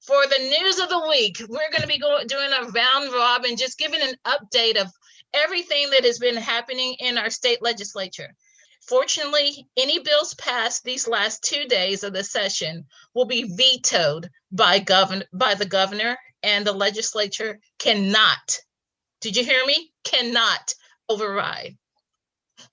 For the news of the week, we're going to be doing a round robin, just giving an update of everything that has been happening in our state legislature. Fortunately, any bills passed these last 2 days of the session will be vetoed by the governor, and the legislature cannot, did you hear me? Cannot override.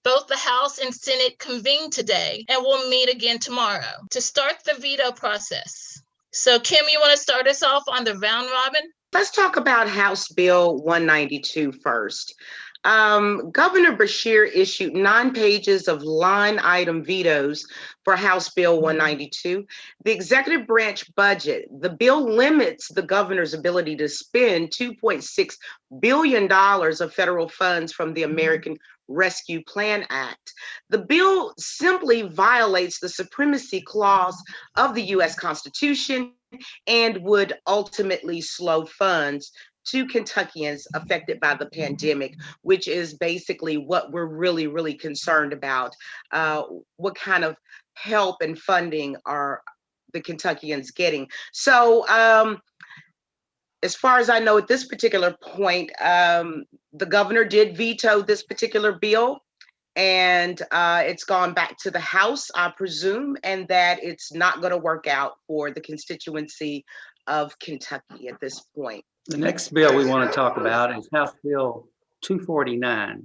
Both the House and Senate convened today and will meet again tomorrow to start the veto process. So Kim, you want to start us off on the round robin? Let's talk about House Bill 192 first. Governor Beshear issued 9 pages of line item vetoes for House Bill 192. The executive branch budget, the bill limits the governor's ability to spend $2.6 billion of federal funds from the American Rescue Plan Act. The bill simply violates the supremacy clause of the U.S. Constitution and would ultimately slow funds to Kentuckians affected by the pandemic, which is basically what we're really concerned about. What kind of help and funding are the Kentuckians getting? So as far as I know at this particular point, the governor did veto this particular bill, and it's gone back to the House, I presume, and that it's not going to work out for the constituency of Kentucky at this point. The next bill we want to talk about is House Bill 249.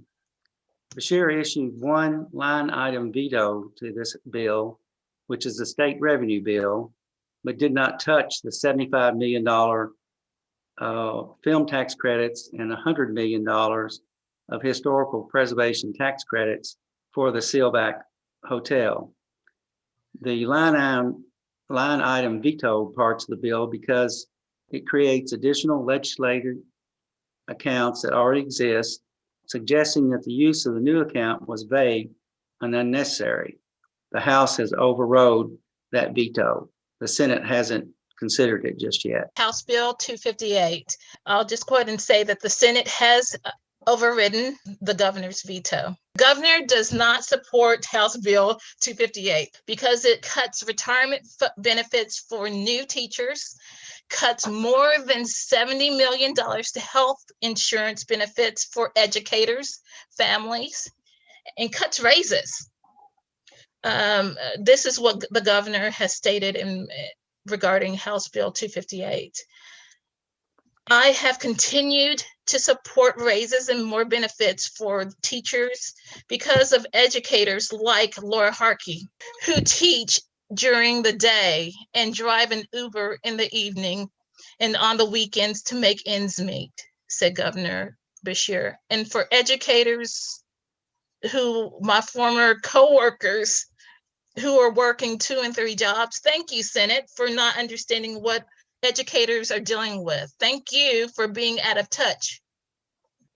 Beshear issued 1 line item veto to this bill, which is the state revenue bill, but did not touch the $75 million film tax credits and $100 million of historical preservation tax credits for the Sealback Hotel. The line item veto parts of the bill because it creates additional legislative accounts that already exist, suggesting that the use of the new account was vague and unnecessary. The House has overrode that veto. The Senate hasn't considered it just yet. House Bill 258. I'll just go ahead and say that the Senate has overridden the governor's veto. Governor does not support House Bill 258 because it cuts retirement benefits for new teachers, cuts more than $70 million to health insurance benefits for educators, families, and cuts raises. This is what the governor has stated regarding House Bill 258. I have continued to support raises and more benefits for teachers because of educators like Laura Harkey, who teach during the day and drive an Uber in the evening and on the weekends to make ends meet, said Governor Beshear. And for educators my former co-workers who are working 2 and 3 jobs, thank you, Senate, for not understanding what educators are dealing with. Thank you for being out of touch.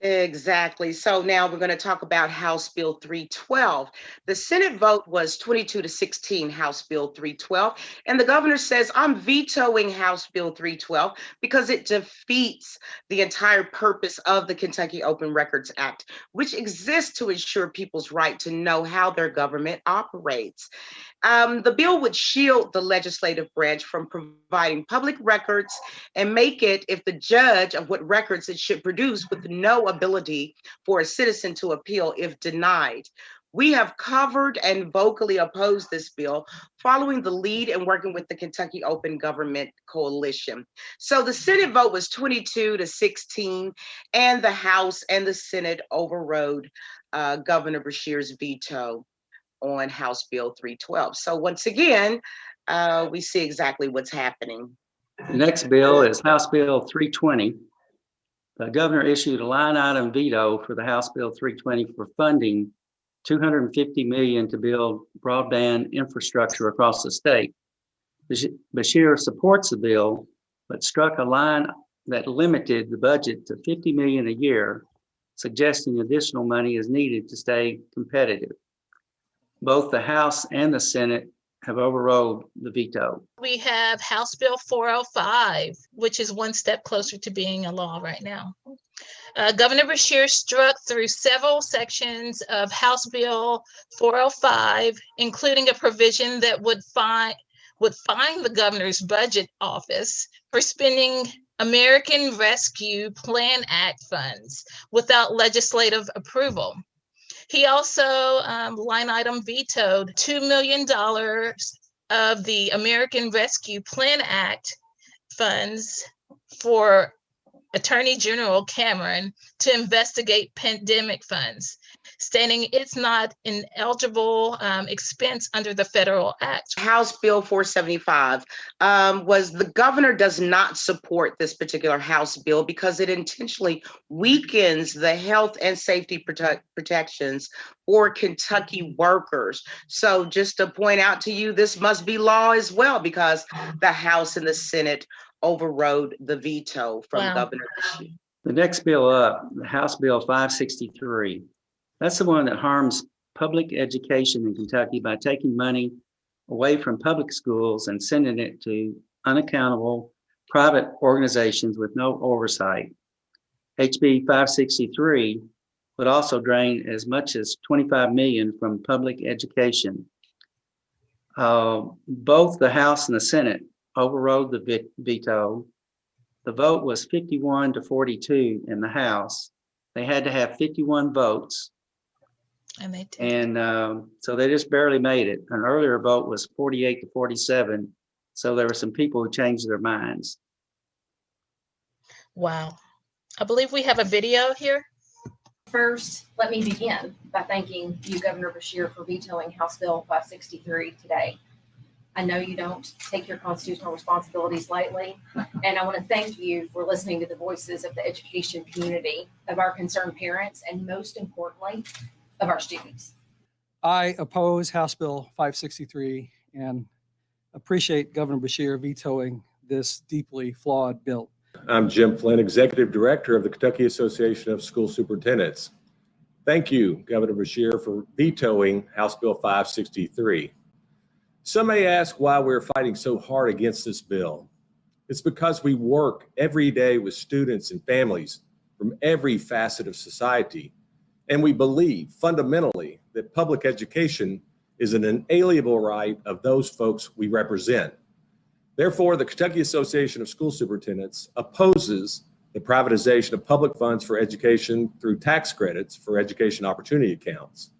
Exactly. So now we're going to talk about House Bill 312. The Senate vote was 22-16, House Bill 312. And the governor says, I'm vetoing House Bill 312 because it defeats the entire purpose of the Kentucky Open Records Act, which exists to ensure people's right to know how their government operates. The bill would shield the legislative branch from providing public records and make it, if the judge of what records it should produce, with no ability for a citizen to appeal if denied. We have covered and vocally opposed this bill, following the lead and working with the Kentucky Open Government Coalition. So the Senate vote was 22-16, and the House and the Senate overrode Governor Beshear's veto on House Bill 312. So once again, we see exactly what's happening. The next bill is House Bill 320. The governor issued a line item veto for the House Bill 320 for funding $250 million to build broadband infrastructure across the state. Beshear supports the bill, but struck a line that limited the budget to $50 million a year, suggesting additional money is needed to stay competitive. Both the House and the Senate have overrode the veto. We have House Bill 405, which is one step closer to being a law right now. Governor Beshear struck through several sections of House Bill 405, including a provision that would would fine the governor's budget office for spending American Rescue Plan Act funds without legislative approval. He also line item vetoed $2 million of the American Rescue Plan Act funds for Attorney General Cameron to investigate pandemic funds, stating it's not an eligible expense under the federal act. House Bill 475 was the governor does not support this particular House bill because it intentionally weakens the health and safety protections for Kentucky workers. So just to point out to you, this must be law as well because the House and the Senate overrode the veto from Governor Beshear. The next bill up, House Bill 563. That's the one that harms public education in Kentucky by taking money away from public schools and sending it to unaccountable private organizations with no oversight. HB 563 would also drain as much as $25 million from public education. Both the House and the Senate overrode the veto. The vote was 51 to 42 in the House. They had to have 51 votes. And they did. And so they just barely made it. An earlier vote was 48 to 47. So there were some people who changed their minds. Wow. I believe we have a video here. First, let me begin by thanking you, Governor Beshear, for vetoing House Bill 563 today. I know you don't take your constitutional responsibilities lightly, and I want to thank you for listening to the voices of the education community, of our concerned parents, and most importantly, of our students. I oppose House Bill 563 and appreciate Governor Beshear vetoing this deeply flawed bill. I'm Jim Flynn, Executive Director of the Kentucky Association of School Superintendents. Thank you, Governor Beshear, for vetoing House Bill 563. Some may ask why we're fighting so hard against this bill. It's because we work every day with students and families from every facet of society, and we believe fundamentally that public education is an inalienable right of those folks we represent. Therefore, the Kentucky Association of School Superintendents opposes the privatization of public funds for education through tax credits for education opportunity accounts.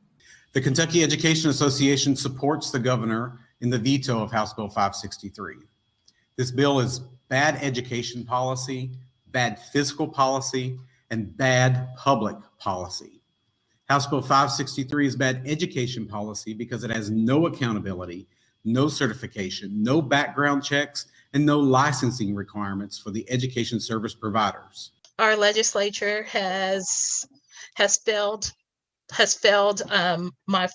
The Kentucky Education Association supports the governor in the veto of House Bill 563. This bill is bad education policy, bad fiscal policy, and bad public policy. House Bill 563 is bad education policy because it has no accountability, no certification, no background checks, and no licensing requirements for the education service providers. Our legislature has failed my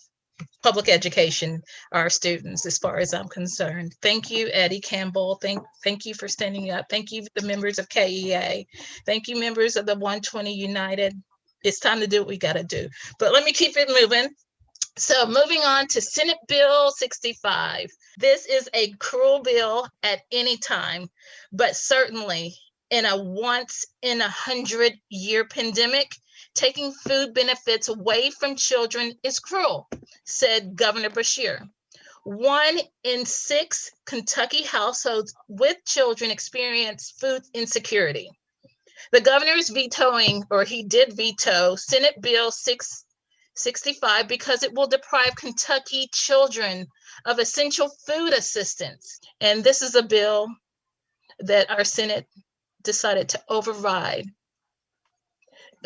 public education, our students, as far as I'm concerned. Thank you, Eddie Campbell. Thank you for standing up. Thank you, the members of KEA. Thank you, members of the 120 United. It's time to do what we got to do. But let me keep it moving. So moving on to Senate Bill 65. This is a cruel bill at any time, but certainly in a once in 100-year pandemic, taking food benefits away from children is cruel, said Governor Beshear. 1 in 6 Kentucky households with children experience food insecurity. The governor is vetoing, or he did veto, Senate Bill 665 because it will deprive Kentucky children of essential food assistance. And this is a bill that our Senate decided to override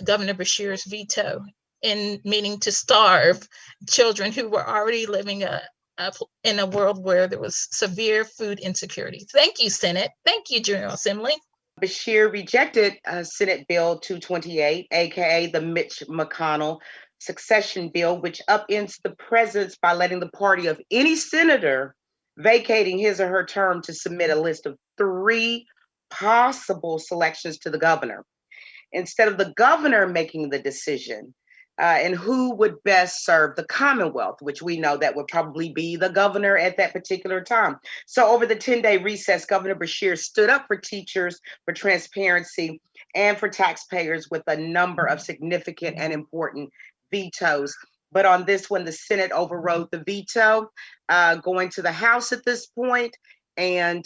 Governor Beshear's veto, in meaning to starve children who were already living in a world where there was severe food insecurity. Thank you, Senate. Thank you, General Assembly. Beshear rejected Senate Bill 228, aka the Mitch McConnell succession bill, which upends the presidents by letting the party of any senator vacating his or her term to submit a list of 3 possible selections to the governor, instead of the governor making the decision and who would best serve the Commonwealth, which we know that would probably be the governor at that particular time. So over the 10-day recess, Governor Beshear stood up for teachers, for transparency, and for taxpayers with a number of significant and important vetoes. But on this one, the Senate overrode the veto, going to the House at this point, and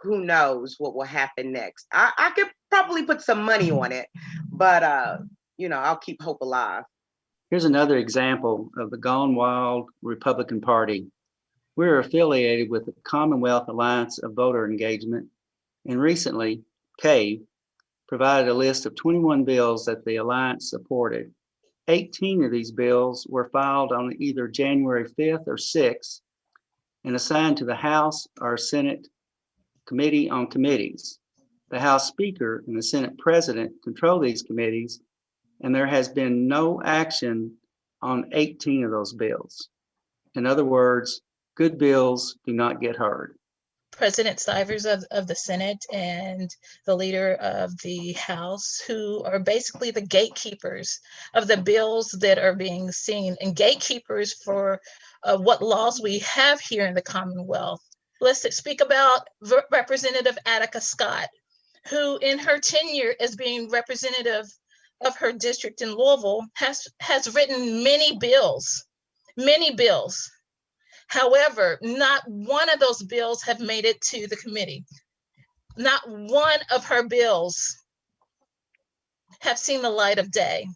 who knows what will happen next. I could probably put some money on it, but I'll keep hope alive. Here's another example of the gone wild Republican Party. We're affiliated with the Commonwealth Alliance of Voter Engagement, and recently, CAVE provided a list of 21 bills that the Alliance supported. 18 of these bills were filed on either January 5th or 6th and assigned to the House or Senate Committee on Committees. The House Speaker and the Senate President control these committees, and there has been no action on 18 of those bills. In other words, good bills do not get heard. President Stivers of the Senate and the leader of the House, who are basically the gatekeepers of the bills that are being seen and gatekeepers for what laws we have here in the Commonwealth. Let's speak about Representative Reptica Scott, who in her tenure as being representative of her district in Louisville has written many bills. However, not one of those bills have made it to the committee. Not one of her bills have seen the light of day.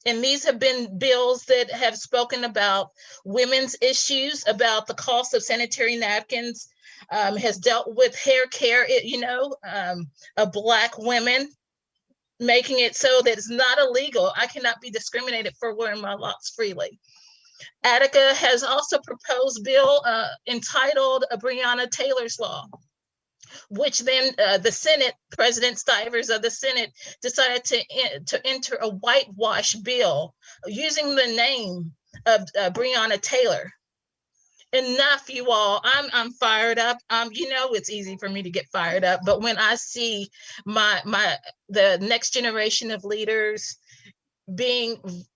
And these have been bills that have spoken about women's issues, about the cost of sanitary napkins, has dealt with hair care, of Black women, making it so that it's not illegal. I cannot be discriminated for wearing my locks freely. Reptica has also proposed a bill entitled Breonna Taylor's Law, which then the Senate, President Stivers of the Senate, decided to enter a whitewash bill using the name of Breonna Taylor. Enough, you all. I'm fired up. It's easy for me to get fired up, but when I see the next generation of leaders being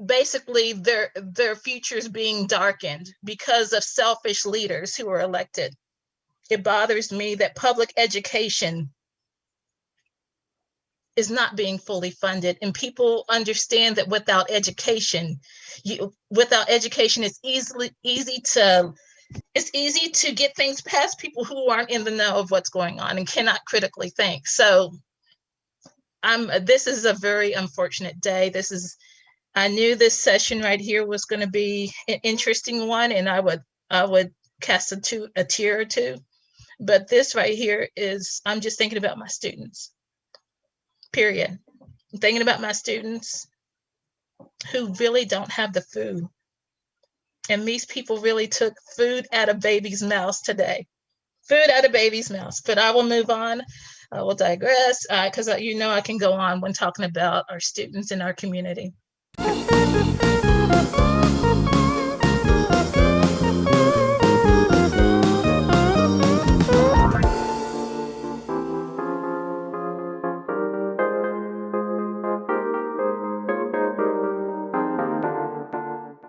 basically their futures being darkened because of selfish leaders who are elected, it bothers me that public education is not being fully funded, and people understand that without education, it's easy to get things past people who aren't in the know of what's going on and cannot critically think. So this is a very unfortunate day. I knew this session right here was going to be an interesting one, and I would cast a tear or two. But this right here I'm just thinking about my students, period. I'm thinking about my students who really don't have the food. And these people really took food out of babies' mouths today. Food out of babies' mouths. But I will move on. I will digress because I can go on when talking about our students in our community.